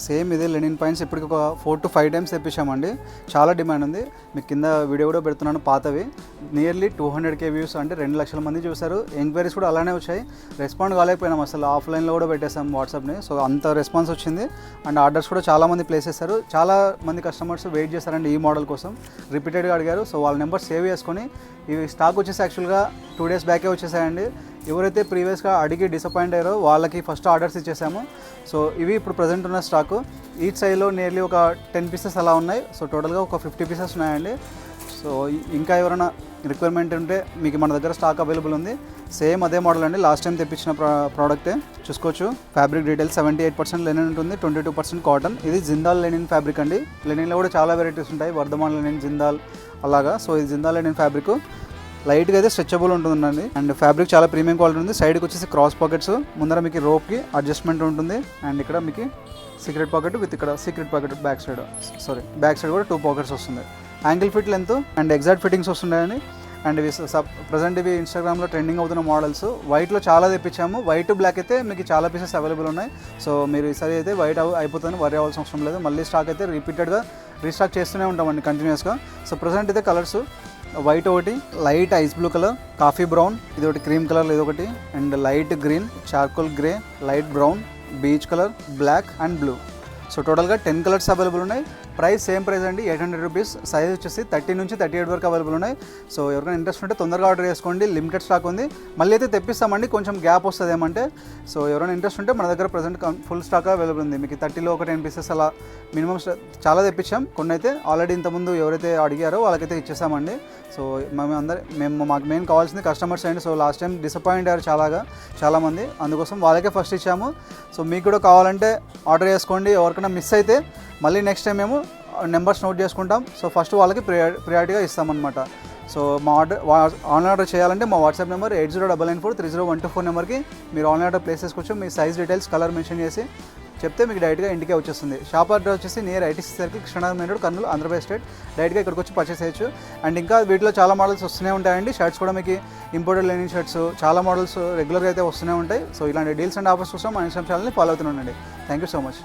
Same ఇదే Lenin points ఇప్పటికి ఒక 4 to 5 టైమ్స్ తెప్పించామండి. చాలా డిమాండ్ ఉంది. మీకు కింద వీడియో కూడా పెడుతున్నాను పాతవి. నియర్లీ 200K వ్యూస్, అంటే 2 లక్షల మంది చూశారు. ఎంక్వైరీస్ కూడా అలానే వచ్చాయి. రెస్పాండ్ కాలేకపోయినాం అసలు. ఆఫ్లైన్లో కూడా పెట్టేసాం వాట్సాప్ని. సో అంత రెస్పాన్స్ వచ్చింది. అండ్ ఆర్డర్స్ కూడా చాలామంది ప్లేస్ చేశారు. చాలా మంది కస్టమర్స్ వెయిట్ చేశారండి ఈ మోడల్ కోసం. రిపీటెడ్గా అడిగారు. సో వాళ్ళ నెంబర్ సేవ్ చేసుకొని, ఇవి స్టాక్ వచ్చేసి యాక్చువల్గా 2 days బ్యాకే వచ్చేసాయండి. ఎవరైతే ప్రీవియస్గా అడిగి డిసప్పాయింట్ అయ్యారో వాళ్ళకి ఫస్ట్ ఆర్డర్స్ ఇచ్చేసాము. సో ఇవి ఇప్పుడు ప్రజెంట్ ఉన్న స్టాకు. ఈచ్ సైజ్లో నియర్లీ ఒక 10 పీసెస్ అలా ఉన్నాయి. సో టోటల్గా ఒక 50 పీసెస్ ఉన్నాయండి. సో ఇంకా ఎవరైనా రిక్వైర్మెంట్ ఉంటే మీకు మన దగ్గర స్టాక్ అవైలబుల్ ఉంది. సేమ్ అదే మోడల్ అండి, లాస్ట్ టైం తెప్పించిన ప్రోడక్టే. చూసుకోవచ్చు. ఫ్యాబ్రిక్ డీటెయిల్స్ 78% లెనిన్ ఉంటుంది, 22% కాటన్. ఇది జిందాల్ లెనిన్ ఫ్యాబ్రిక్ అండి. లెనిన్లో కూడా చాలా వెరైటీస్ ఉంటాయి, వర్ధమాన్ లెనిన్, జిందాల్ అలాగా. సో ఇది జిందాల్ లెనిన్ ఫ్యాబ్రిక్. లైట్గా అయితే స్ట్రెచబుల్ ఉంటుందండి. అండ్ ఫ్యాబ్రిక్ చాలా ప్రీమియం క్వాలిటీ ఉంది. సైడ్కి వచ్చేసి క్రాస్ పాకెట్స్, ముందర మీకు రోప్కి అడ్జస్ట్మెంట్ ఉంటుంది. అండ్ ఇక్కడ మీకు సీక్రెట్ పాకెట్ విత్ ఇక్కడ సీక్రెట్ పాకెట్ బ్యాక్ సైడ్ కూడా 2 పాకెట్స్ వస్తుంది. Angle fit length and exact fittings వస్తున్నాయండి. అండ్ ఇవి ప్రజెంట్ ఇవి ఇన్స్టాగ్రామ్లో ట్రెండింగ్ అవుతున్న మోడల్స్. వైట్లో చాలా తెప్పించాము. వైట్ బ్లాక్ అయితే మీకు చాలా పీసెస్ అవైలబుల్ ఉన్నాయి. సో మీరు ఈసారి అయితే వైట్ అయిపోతుంది, వరి అవ్వాల్సిన అవసరం లేదు. మళ్ళీ స్టాక్ అయితే రిపీటెడ్గా రీస్టాక్ చేస్తూనే ఉంటామండి కంటిన్యూస్గా. సో ప్రజెంట్ అయితే కలర్స్ వైట్ ఒకటి, light ice blue colour, coffee brown, ఇది ఒకటి క్రీమ్ కలర్, ఇది ఒకటి, and light green, charcoal grey, light brown, beach colour, black and blue. So టోటల్గా 10 కలర్స్ అవైలబుల్ ఉన్నాయి. ప్రైస్ సేమ్ ప్రైస్ అండి, 800 రూపీస్. సైజ్ వచ్చేసి 30 నుంచి 38 వరకు అవైలబుల్ ఉన్నాయి. సో ఎవరికైనా ఇంట్రెస్ట్ ఉంటే తొందరగా ఆర్డర్ చేసుకోండి. లిమిటెడ్ స్టాక్ ఉంది. మళ్ళీ అయితే తెప్పిస్తామండి, కొంచెం గ్యాప్ వస్తుంది ఏమంటే. సో ఎవరైనా ఇంట్రెస్ట్ ఉంటే మన దగ్గర ప్రజెంట్ ఫుల్ స్టాక్ అవైలబుల్ ఉంది. మీకు 30లో ఒక 10 పీసెస్ అలా మినిమం చాలా తెప్పించాం. కొన్ని అయితే ఆల్రెడీ ఇంతకుముందు ఎవరైతే అడిగారో వాళ్ళకైతే ఇచ్చేసామండి. సో మాకు మెయిన్ కావాల్సింది కస్టమర్స్ అండి. సో లాస్ట్ టైం డిసప్పాయింట్ అయ్యారు చాలామంది, అందుకోసం వాళ్ళకే ఫస్ట్ ఇచ్చాము. సో మీకు కూడా కావాలంటే ఆర్డర్ చేసుకోండి. ఎవరికైనా మిస్ అయితే మళ్ళీ నెక్స్ట్ టైం మేము నెంబర్స్ నోట్ చేసుకుంటాం. సో ఫస్ట్ వాళ్ళకి ప్రియారిటీగా ఇస్తామన్నమాట. సో ఆన్లైన్ ఆర్డర్ చేయాలంటే మా వాట్సాప్ నెంబర్ 8099430124 నెంబర్కి మీరు ఆన్లైన్ ఆర్డర్ ప్లేస్ చేసుకోవచ్చు. మీ సైజ్ డీటెయిల్స్, కలర్ మెన్షన్ చేసి చెప్తే మీకు డైరెక్ట్గా ఇంటికే వచ్చేస్తుంది. షాప్ అడ్రస్ వచ్చేసి near ITC circle, Krishna Nagar main road, Kurnool, Andhra Pradesh state. డైరెక్ట్గా ఇక్కడికి వచ్చి పర్చేస్ చేయొచ్చు. అండ్ ఇంకా వీటిలో చాలా మోడల్స్ వస్తూనే ఉంటాయండి. షర్ట్స్ కూడా మీకు ఇంపోర్టెడ్ లెనిన్ షర్ట్స్ చాలా మోడల్స్ రెగ్యులర్గా అయితే వస్తూనే ఉంటాయి. సో ఇలాంటి డీల్స్ అండ్ ఆఫర్స్ కోసం మా ఇన్స్టాగ్రామ్ ఛానల్ని ఫాలో అవుతూనే ఉండండి. Thank you so much.